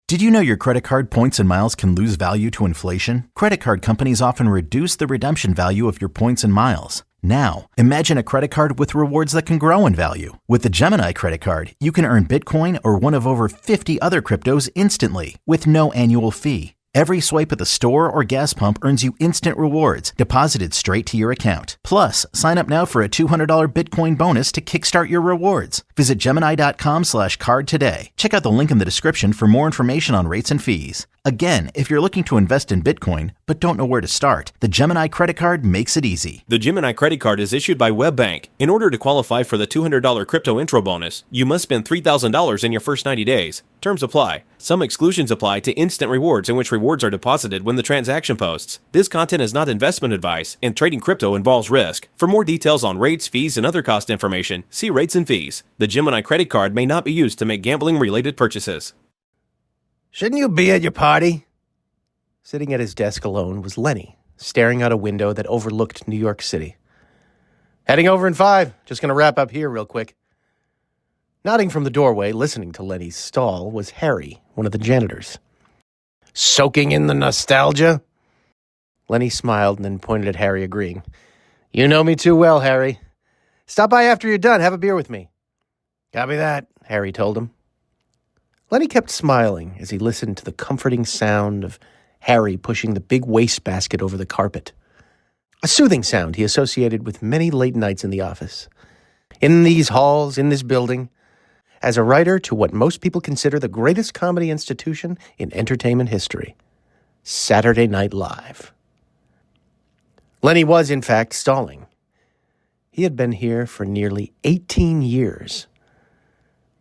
Did you know your credit card points and miles can lose value to inflation? Credit card companies often reduce the redemption value of your points and miles. Now, imagine a credit card with rewards that can grow in value. With the Gemini credit card, you can earn Bitcoin or one of over 50 other cryptos instantly with no annual fee. Every swipe at the store or gas pump earns you instant rewards deposited straight to your account. Plus, sign up now for a $200 Bitcoin bonus to kickstart your rewards. Visit Gemini.com/card today. Check out the link in the description for more information on rates and fees. Again, if you're looking to invest in Bitcoin but don't know where to start, the Gemini credit card makes it easy. The Gemini credit card is issued by WebBank. In order to qualify for the $200 crypto intro bonus, you must spend $3,000 in your first 90 days. Terms apply. Some exclusions apply to instant rewards in which rewards are deposited when the transaction posts. This content is not investment advice, and trading crypto involves risk. For more details on rates, fees, and other cost information, see rates and fees. The Gemini credit card may not be used to make gambling-related purchases. Shouldn't you be at your party? Sitting at his desk alone was Lenny, staring out a window that overlooked New York City. Heading over in 5. Just going to wrap up here real quick. Nodding from the doorway, listening to Lenny's stall, was Harry, one of the janitors. Soaking in the nostalgia? Lenny smiled and then pointed at Harry, agreeing. You know me too well, Harry. Stop by after you're done. Have a beer with me. Copy that, Harry told him. Lenny kept smiling as he listened to the comforting sound of Harry pushing the big wastebasket over the carpet. A soothing sound he associated with many late nights in the office. In these halls, in this building, as a writer to what most people consider the greatest comedy institution in entertainment history, Saturday Night Live. Lenny was, in fact, stalling. He had been here for nearly 18 years.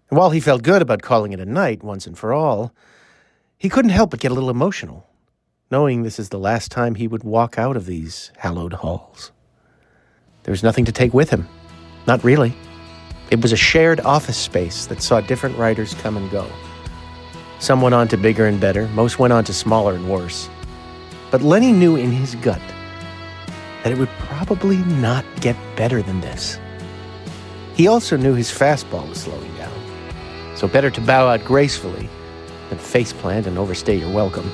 And while he felt good about calling it a night once and for all, he couldn't help but get a little emotional, knowing this is the last time he would walk out of these hallowed halls. There was nothing to take with him. Not really. It was a shared office space that saw different writers come and go. Some went on to bigger and better, most went on to smaller and worse. But Lenny knew in his gut that it would probably not get better than this. He also knew his fastball was slowing down, so better to bow out gracefully than faceplant and overstay your welcome.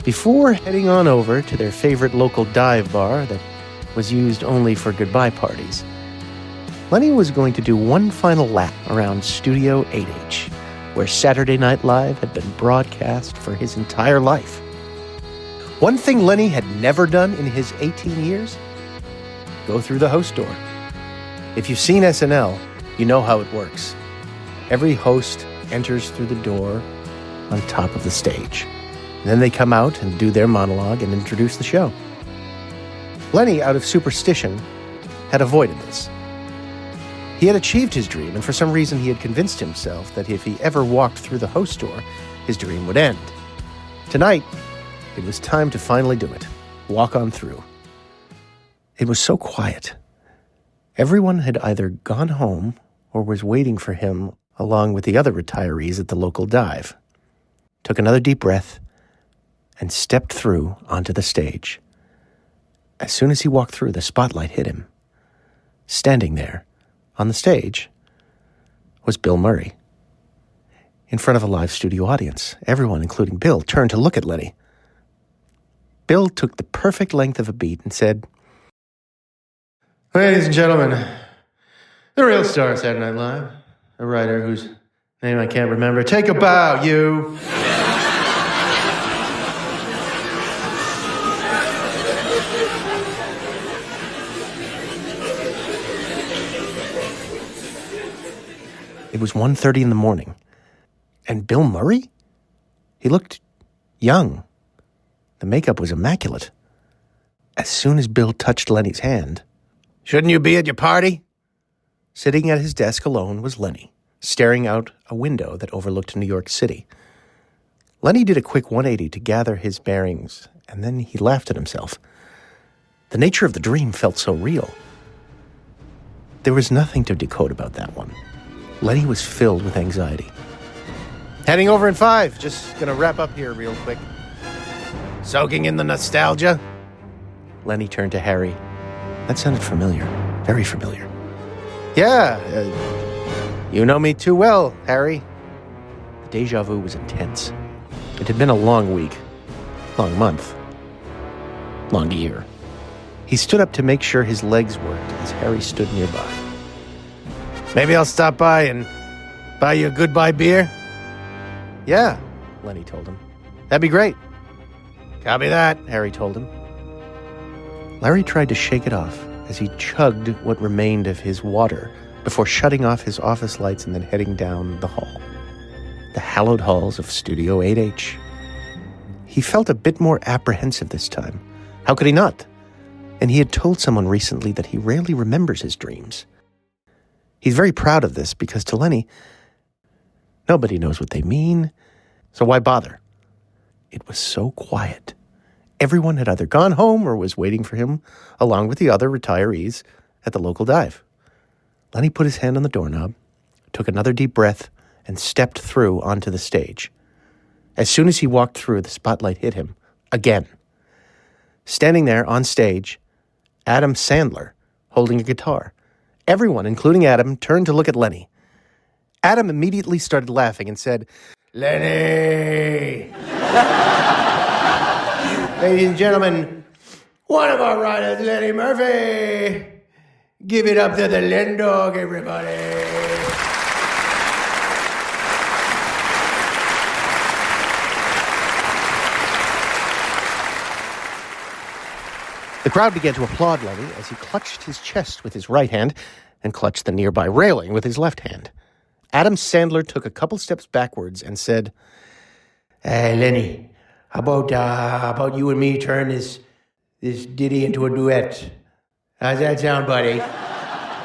Before heading on over to their favorite local dive bar that was used only for goodbye parties, Lenny was going to do one final lap around Studio 8H, where Saturday Night Live had been broadcast for his entire life. One thing Lenny had never done in his 18 years? Go through the host door. If you've seen SNL, you know how it works. Every host enters through the door on top of the stage. And then they come out and do their monologue and introduce the show. Lenny, out of superstition, had avoided this. He had achieved his dream, and for some reason he had convinced himself that if he ever walked through the host door, his dream would end. Tonight, it was time to finally do it. Walk on through. It was so quiet. Everyone had either gone home or was waiting for him along with the other retirees at the local dive. Took another deep breath and stepped through onto the stage. As soon as he walked through, the spotlight hit him. Standing there, on the stage, was Bill Murray. In front of a live studio audience, everyone, including Bill, turned to look at Lenny. Bill took the perfect length of a beat and said, Ladies and gentlemen, the real star of Saturday Night Live, a writer whose name I can't remember. Take a bow, you. It was 1:30 in the morning. And Bill Murray? He looked young. The makeup was immaculate. As soon as Bill touched Lenny's hand, Shouldn't you be at your party? Sitting at his desk alone was Lenny, staring out a window that overlooked New York City. Lenny did a quick 180 to gather his bearings, and then he laughed at himself. The nature of the dream felt so real. There was nothing to decode about that one. Lenny was filled with anxiety. Heading over in 5. Just gonna wrap up here real quick. Soaking in the nostalgia? Lenny turned to Harry. That sounded familiar. Very familiar. Yeah, you know me too well, Harry. The deja vu was intense. It had been a long week, long month, long year. He stood up to make sure his legs worked as Harry stood nearby. Maybe I'll stop by and buy you a goodbye beer? Yeah, Lenny told him. That'd be great. Copy that, Harry told him. Larry tried to shake it off as he chugged what remained of his water before shutting off his office lights and then heading down the hall. The hallowed halls of Studio 8H. He felt a bit more apprehensive this time. How could he not? And he had told someone recently that he rarely remembers his dreams. He's very proud of this because to Lenny, nobody knows what they mean, so why bother? It was so quiet. Everyone had either gone home or was waiting for him, along with the other retirees at the local dive. Lenny put his hand on the doorknob, took another deep breath, and stepped through onto the stage. As soon as he walked through, the spotlight hit him again. Standing there on stage, Adam Sandler, holding a guitar. Everyone, including Adam, turned to look at Lenny. Adam immediately started laughing and said, "Lenny!" Ladies and gentlemen, one of our riders, Lenny Murphy. Give it up to the Len Dog, everybody. The crowd began to applaud Lenny as he clutched his chest with his right hand and clutched the nearby railing with his left hand. Adam Sandler took a couple steps backwards and said, "Hey, Lenny, how about you and me turn this ditty into a duet? How's that sound, buddy?"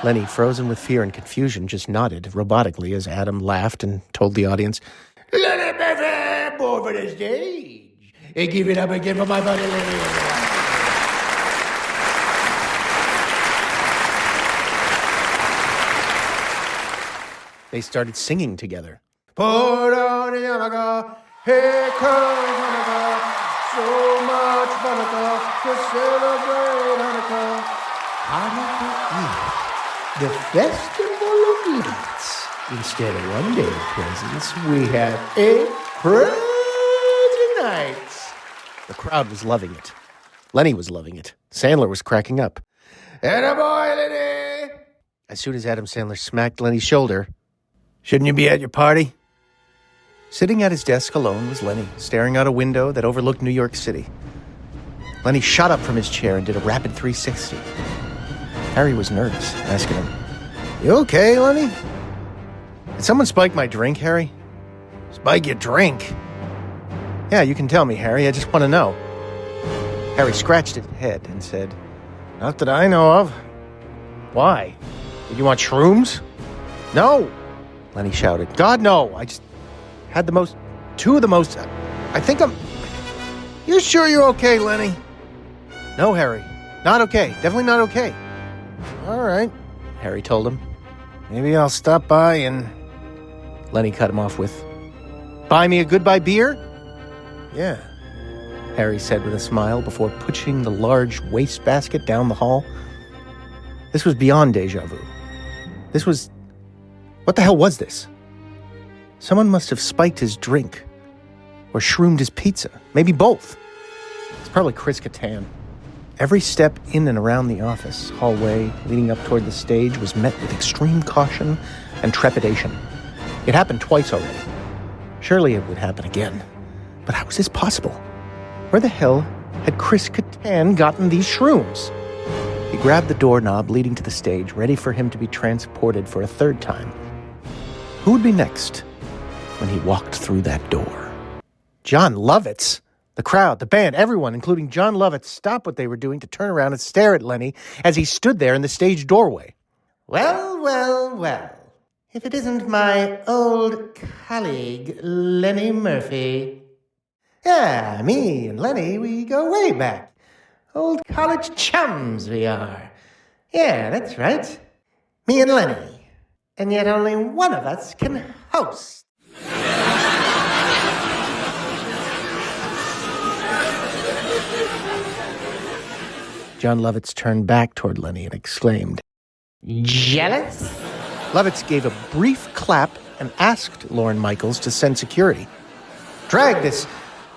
Lenny, frozen with fear and confusion, just nodded robotically as Adam laughed and told the audience, "Lenny Murphy, aboard for the stage. Hey, give it up again for my buddy Lenny." They started singing together. Put on the yarmulke, here comes Hanukkah, so much Hanukkah to celebrate Hanukkah. Hanukkah Eve, the festival of lights. Instead of one day of presents, we have 8 present nights. The crowd was loving it. Lenny was loving it. Sandler was cracking up. Attaboy, Lenny! As soon as Adam Sandler smacked Lenny's shoulder, "Shouldn't you be at your party?" Sitting at his desk alone was Lenny, staring out a window that overlooked New York City. Lenny shot up from his chair and did a rapid 360. Harry was nervous, asking him, "You okay, Lenny? Did someone spike my drink, Harry?" "Spike your drink?" "Yeah, you can tell me, Harry. I just want to know." Harry scratched his head and said, "Not that I know of." "Why? Did you want shrooms?" "No!" Lenny shouted. "God, no! I just had two of the most, I think I'm... You sure you're okay, Lenny?" "No, Harry. Not okay. Definitely not okay." "All right," Harry told him. "Maybe I'll stop by and..." Lenny cut him off with, "Buy me a goodbye beer?" "Yeah," Harry said with a smile before pushing the large wastebasket down the hall. This was beyond deja vu. This was... What the hell was this? Someone must have spiked his drink. Or shroomed his pizza. Maybe both. It's probably Chris Kattan. Every step in and around the office hallway leading up toward the stage was met with extreme caution and trepidation. It happened twice already. Surely it would happen again. But how was this possible? Where the hell had Chris Kattan gotten these shrooms? He grabbed the doorknob leading to the stage, ready for him to be transported for a third time. Who would be next when he walked through that door? Jon Lovitz. The crowd, the band, everyone, including Jon Lovitz, stopped what they were doing to turn around and stare at Lenny as he stood there in the stage doorway. Well. If it isn't my old colleague, Lenny Murphy. Yeah, me and Lenny, we go way back. Old college chums we are. Yeah, that's right. Me and Lenny. And yet only one of us can host. Jon Lovitz turned back toward Lenny and exclaimed, "Jealous? Lovitz gave a brief clap and asked Lorne Michaels to send security. Drag this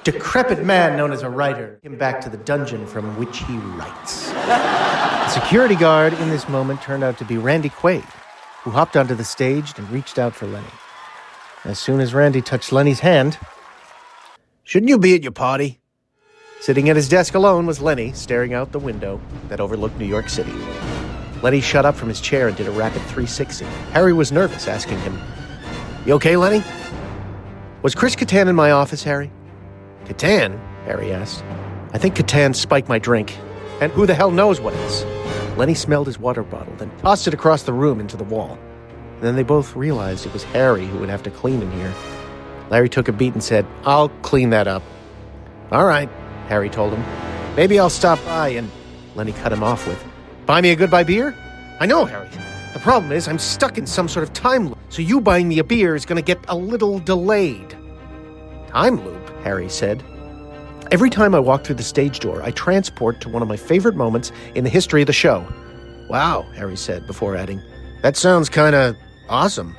decrepit man known as a writer him back to the dungeon from which he writes. The security guard in this moment turned out to be Randy Quaid, who hopped onto the stage and reached out for Lenny. As soon as Randy touched Lenny's hand, "Shouldn't you be at your party?" Sitting at his desk alone was Lenny, staring out the window that overlooked New York City. Lenny shot up from his chair and did a rapid 360. Harry was nervous, asking him, "You okay, Lenny?" "Was Chris Kattan in my office, Harry?" "Kattan?" Harry asked. "I think Kattan spiked my drink. And who the hell knows what else?" Lenny smelled his water bottle, then tossed it across the room into the wall. And then they both realized it was Harry who would have to clean in here. Larry took a beat and said, "I'll clean that up." "All right," Harry told him. "Maybe I'll stop by and..." Lenny cut him off with, "Buy me a goodbye beer?" "I know, Harry. The problem is I'm stuck in some sort of time loop, so you buying me a beer is going to get a little delayed." "Time loop?" Harry said. "Every time I walk through the stage door, I transport to one of my favorite moments in the history of the show." "Wow," Harry said, before adding, "that sounds kind of awesome."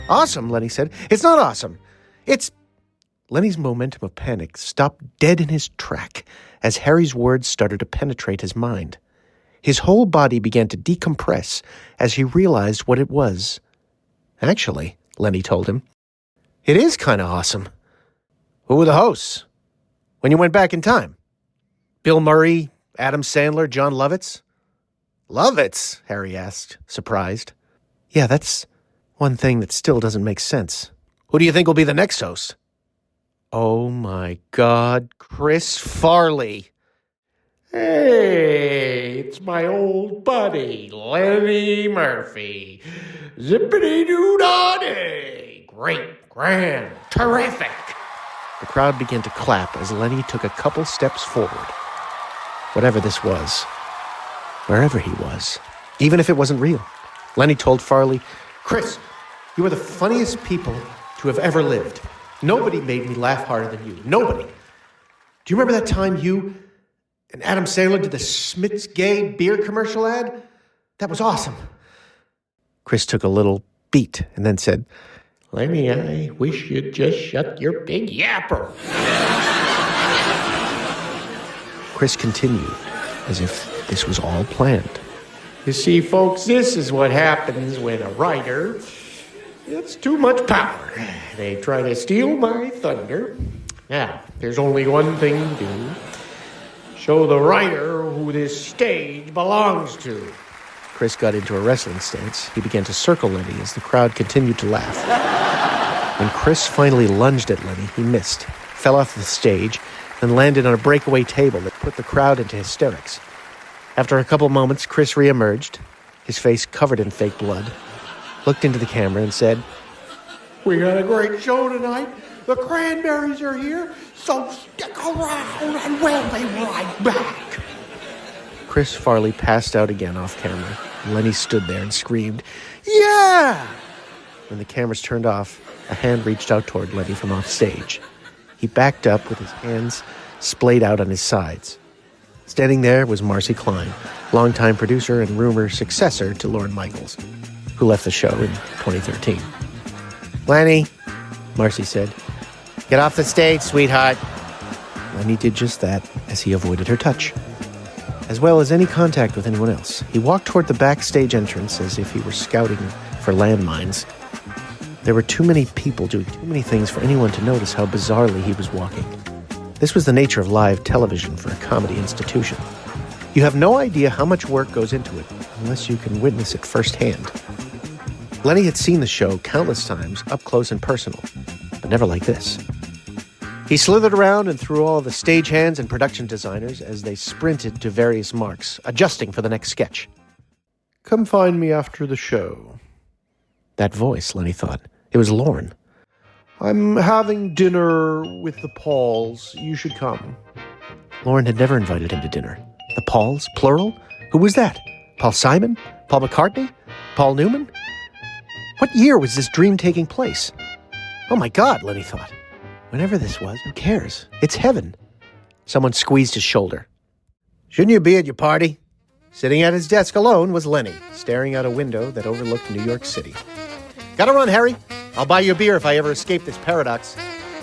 "Awesome," Lenny said. "It's not awesome. It's..." Lenny's momentum of panic stopped dead in his track as Harry's words started to penetrate his mind. His whole body began to decompress as he realized what it was. "Actually," Lenny told him, "it is kind of awesome." "Who were the hosts when you went back in time?" "Bill Murray, Adam Sandler, John Lovitz." "Lovitz?" Harry asked, surprised. "Yeah, that's one thing that still doesn't make sense." "Who do you think will be the next host?" "Oh my God, Chris Farley." "Hey, it's my old buddy, Lenny Murphy. Zippity-doo-dah-day. Great, grand, terrific." The crowd began to clap as Lenny took a couple steps forward. Whatever this was, wherever he was, even if it wasn't real, Lenny told Farley, "Chris, you are the funniest people to have ever lived. Nobody made me laugh harder than you. Nobody. Do you remember that time you and Adam Sandler did the Smith's Gay beer commercial ad? That was awesome." Chris took a little beat and then said, "Lenny, I wish you'd just shut your big yapper." Chris continued, as if this was all planned. "You see, folks, this is what happens when a writer gets too much power. They try to steal my thunder. Now, there's only one thing to do. Show the writer who this stage belongs to." Chris got into a wrestling stance. He began to circle Lenny as the crowd continued to laugh. When Chris finally lunged at Lenny, he missed, fell off the stage, and landed on a breakaway table that put the crowd into hysterics. After a couple moments, Chris reemerged, his face covered in fake blood, looked into the camera and said, "We got a great show tonight. The Cranberries are here, so stick around and we'll be right back." Chris Farley passed out again off camera. Lenny stood there and screamed, "Yeah!" When the cameras turned off, a hand reached out toward Lenny from off stage. He backed up with his hands splayed out on his sides. Standing there was Marcy Klein, longtime producer and rumor successor to Lorne Michaels, who left the show in 2013. "Lenny," Marcy said, "get off the stage, sweetheart." Lenny did just that as he avoided her touch. As well as any contact with anyone else, he walked toward the backstage entrance as if he were scouting for landmines. There were too many people doing too many things for anyone to notice how bizarrely he was walking. This was the nature of live television for a comedy institution. You have no idea how much work goes into it unless you can witness it firsthand. Lenny had seen the show countless times, up close and personal, but never like this. He slithered around and through all the stagehands and production designers as they sprinted to various marks, adjusting for the next sketch. "Come find me after the show." That voice, Lenny thought. It was Lorne. "I'm having dinner with the Pauls. You should come." Lorne had never invited him to dinner. The Pauls, plural? Who was that? Paul Simon? Paul McCartney? Paul Newman? What year was this dream taking place? Oh my God, Lenny thought. Whenever this was, who cares? It's heaven. Someone squeezed his shoulder. "Shouldn't you be at your party?" Sitting at his desk alone was Lenny, staring out a window that overlooked New York City. Gotta run, Harry. I'll buy you a beer if I ever escape this paradox.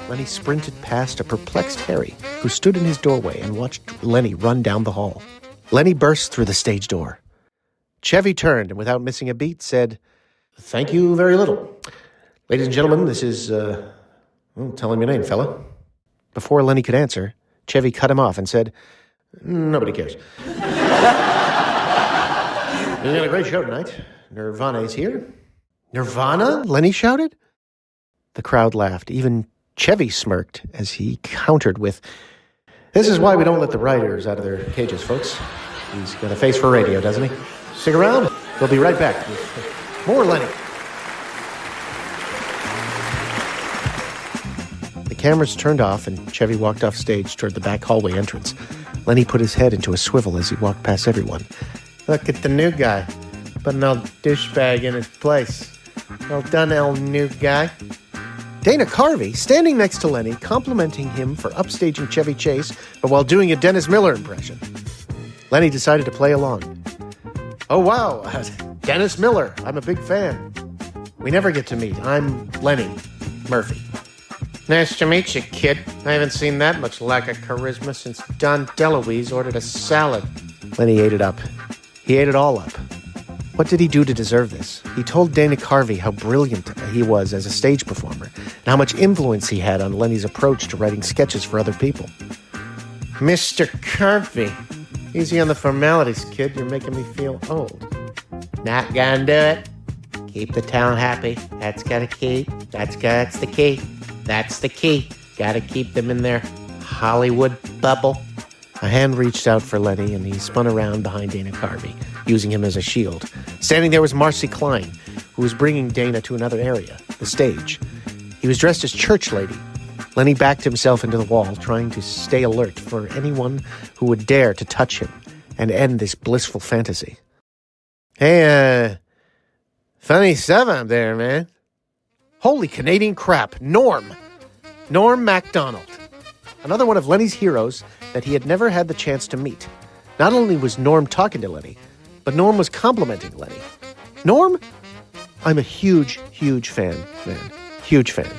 Lenny sprinted past a perplexed Harry, who stood in his doorway and watched Lenny run down the hall. Lenny burst through the stage door. Chevy turned and, without missing a beat, said, "Thank you very little. Ladies and gentlemen, this is, tell him your name, fella." Before Lenny could answer, Chevy cut him off and said, "Nobody cares. We got a great show tonight. Nirvana is here." "Nirvana?" Lenny shouted. The crowd laughed. Even Chevy smirked as he countered with, "This is why we don't let the writers out of their cages, folks. He's got a face for radio, doesn't he? Stick around. We'll be right back with more Lenny." The cameras turned off and Chevy walked off stage toward the back hallway entrance. Lenny put his head into a swivel as he walked past everyone. "Look at the new guy. Put an old douchebag in his place. Well done, El New Guy." Dana Carvey, standing next to Lenny, complimenting him for upstaging Chevy Chase, but while doing a Dennis Miller impression. Lenny decided to play along. "Oh, wow, Dennis Miller. I'm a big fan. We never get to meet. I'm Lenny Murphy." "Nice to meet you, kid. I haven't seen that much lack of charisma since Don DeLuise ordered a salad." Lenny ate it up. He ate it all up. What did he do to deserve this? He told Dana Carvey how brilliant he was as a stage performer and how much influence he had on Lenny's approach to writing sketches for other people. "Mr. Carvey, easy on the formalities, kid. You're making me feel old." "Not gonna do it. Keep the town happy. That's gotta keep. That's the key. That's the key. Gotta keep them in their Hollywood bubble." A hand reached out for Lenny, and he spun around behind Dana Carvey, using him as a shield. Standing there was Marcy Klein, who was bringing Dana to another area, the stage. He was dressed as church lady. Lenny backed himself into the wall, trying to stay alert for anyone who would dare to touch him and end this blissful fantasy. "Hey, funny stuff up there, man." Holy Canadian crap, Norm MacDonald. Another one of Lenny's heroes that he had never had the chance to meet. Not only was Norm talking to Lenny, but Norm was complimenting Lenny. "Norm, I'm a huge, huge fan, man. Huge fan."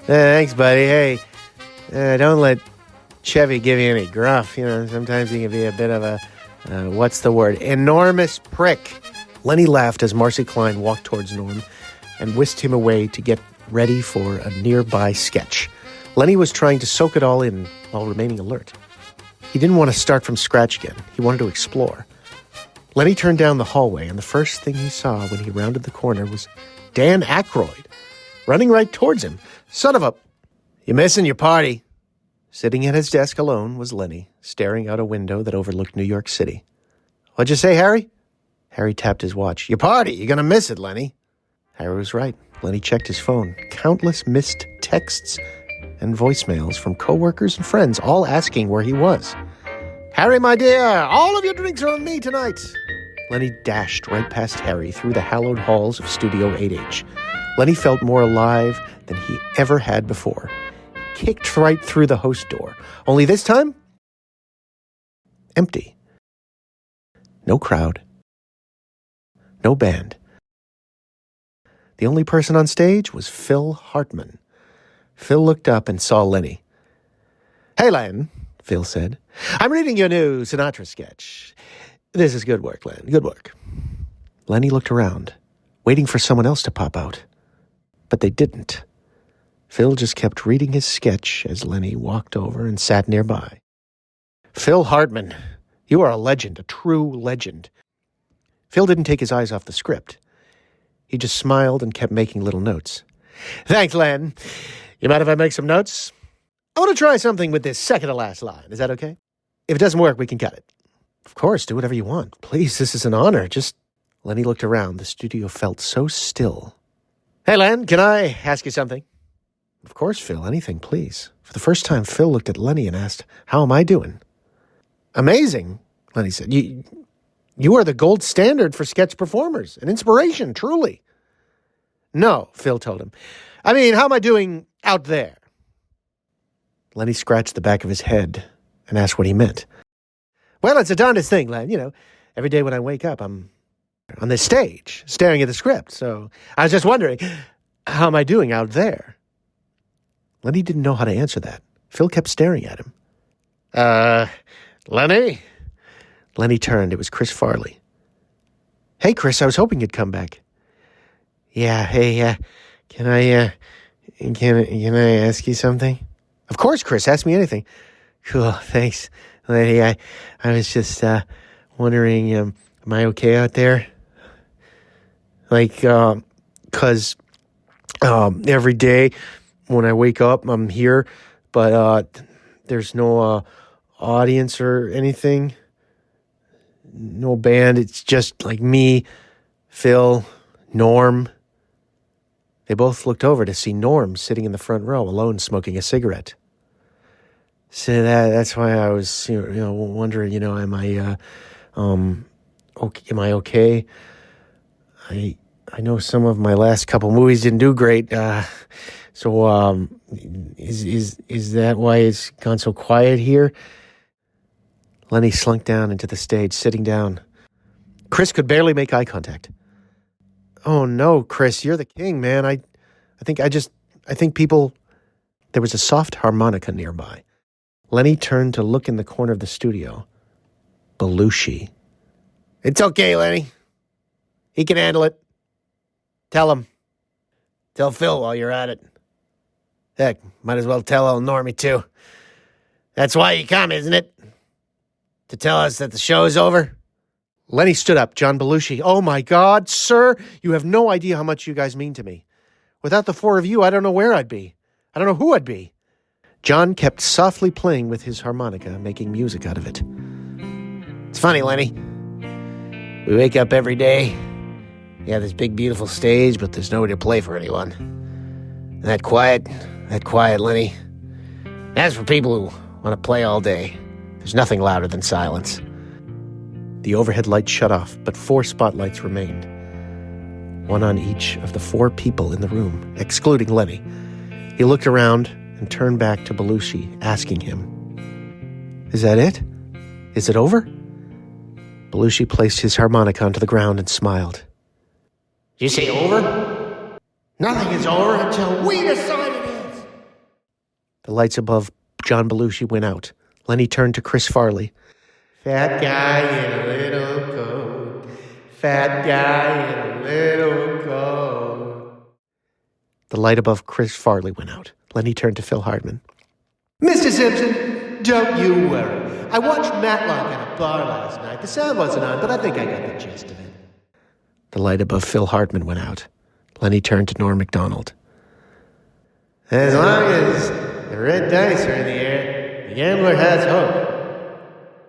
"Thanks, buddy. Hey, don't let Chevy give you any gruff. You know, sometimes he can be a bit of a, enormous prick." Lenny laughed as Marcy Klein walked towards Norm and whisked him away to get ready for a nearby sketch. Lenny was trying to soak it all in while remaining alert. He didn't want to start from scratch again. He wanted to explore. Lenny turned down the hallway, and the first thing he saw when he rounded the corner was Dan Aykroyd, running right towards him. "Son of a... You missing your party." Sitting at his desk alone was Lenny, staring out a window that overlooked New York City. "What'd you say, Harry?" Harry tapped his watch. "Your party. You're gonna miss it, Lenny." Harry was right. Lenny checked his phone. Countless missed texts and voicemails from coworkers and friends, all asking where he was. "Harry, my dear, all of your drinks are on me tonight." Lenny dashed right past Harry through the hallowed halls of Studio 8H. Lenny felt more alive than he ever had before. Kicked right through the host door. Only this time, empty. No crowd. No band. The only person on stage was Phil Hartman. Phil looked up and saw Lenny. "Hey, Len," Phil said. "I'm reading your new Sinatra sketch. This is good work, Len. Good work." Lenny looked around, waiting for someone else to pop out. But they didn't. Phil just kept reading his sketch as Lenny walked over and sat nearby. "Phil Hartman, you are a legend, a true legend." Phil didn't take his eyes off the script. He just smiled and kept making little notes. "Thanks, Len. You mind if I make some notes? I want to try something with this second-to-last line. Is that okay? If it doesn't work, we can cut it." "Of course, do whatever you want. Please, this is an honor. Just..." Lenny looked around. The studio felt so still. "Hey, Len, can I ask you something?" "Of course, Phil. Anything, please." For the first time, Phil looked at Lenny and asked, "How am I doing?" "Amazing," Lenny said. You are the gold standard for sketch performers. An inspiration, truly." "No," Phil told him. "I mean, how am I doing out there?" Lenny scratched the back of his head and asked what he meant. "Well, it's the darndest thing, Len. You know, Every day when I wake up, I'm on this stage, staring at the script. So I was just wondering, how am I doing out there? Lenny didn't know how to answer that. Phil kept staring at him. Lenny? Lenny turned. It was Chris Farley. Hey, Chris, I was hoping you'd come back. Yeah, hey, can I ask you something? Of course, Chris, ask me anything. Cool, thanks, Lenny. I was just wondering, am I okay out there? Like, 'cause every day when I wake up, I'm here, but there's no audience or anything. No band. It's just like me, Phil, Norm. They both looked over to see Norm sitting in the front row, alone, smoking a cigarette. So that's why I was, wondering, am I, okay? Am I okay? I know some of my last couple movies didn't do great. So is that why it's gone so quiet here? Lenny slunk down into the stage, sitting down. Chris could barely make eye contact. Oh no, Chris, you're the king, man. I think people. There was a soft harmonica nearby. Lenny turned to look in the corner of the studio. Belushi. It's okay, Lenny. He can handle it. Tell him. Tell Phil while you're at it. Heck, might as well tell old Normie, too. That's why you come, isn't it? To tell us that the show is over? Lenny stood up. John Belushi. Oh, my God, sir. You have no idea how much you guys mean to me. Without the four of you, I don't know where I'd be. I don't know who I'd be. John kept softly playing with his harmonica, making music out of it. It's funny, Lenny. We wake up every day. You have this big, beautiful stage, but there's nobody to play for anyone. And that quiet, Lenny. As for people who want to play all day, there's nothing louder than silence. The overhead lights shut off, but 4 spotlights remained. One on each of the 4 people in the room, excluding Lenny. He looked around and turned back to Belushi, asking him, Is that it? Is it over? Belushi placed his harmonica onto the ground and smiled. Did you say over? Nothing is over until we decide it is. The lights above John Belushi went out. Lenny turned to Chris Farley. Fat guy in a little coat. Fat guy in a little coat. The light above Chris Farley went out. Lenny turned to Phil Hardman. Mr. Simpson, don't you worry. I watched Matlock at a bar last night. The sound wasn't on, but I think I got the gist of it. The light above Phil Hardman went out. Lenny turned to Norm Macdonald. As long as the red dice are in the air, the gambler has hope.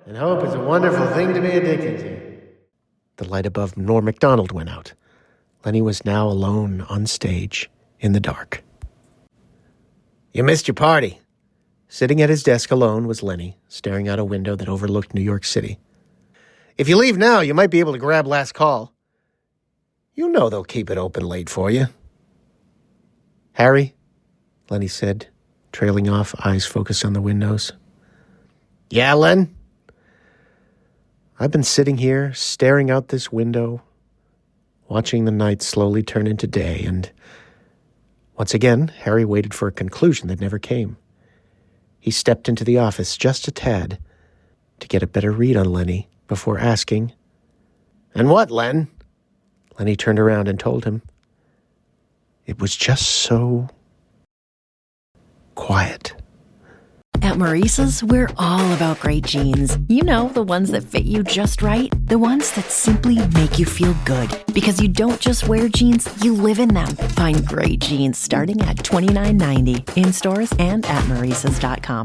And hope is a wonderful thing to be addicted to. The light above Norm Macdonald went out. Lenny was now alone on stage in the dark. You missed your party. Sitting at his desk alone was Lenny, staring out a window that overlooked New York City. If you leave now, you might be able to grab last call. You know they'll keep it open late for you. Harry, Lenny said, trailing off, eyes focused on the windows. Yeah, Len? I've been sitting here, staring out this window, watching the night slowly turn into day, and once again, Harry waited for a conclusion that never came. He stepped into the office just a tad to get a better read on Lenny before asking, And what, Len? Lenny turned around and told him. It was just so quiet. At Maurice's, we're all about great jeans. You know, the ones that fit you just right. The ones that simply make you feel good. Because you don't just wear jeans, you live in them. Find great jeans starting at $29.90 in stores and at Maurices.com.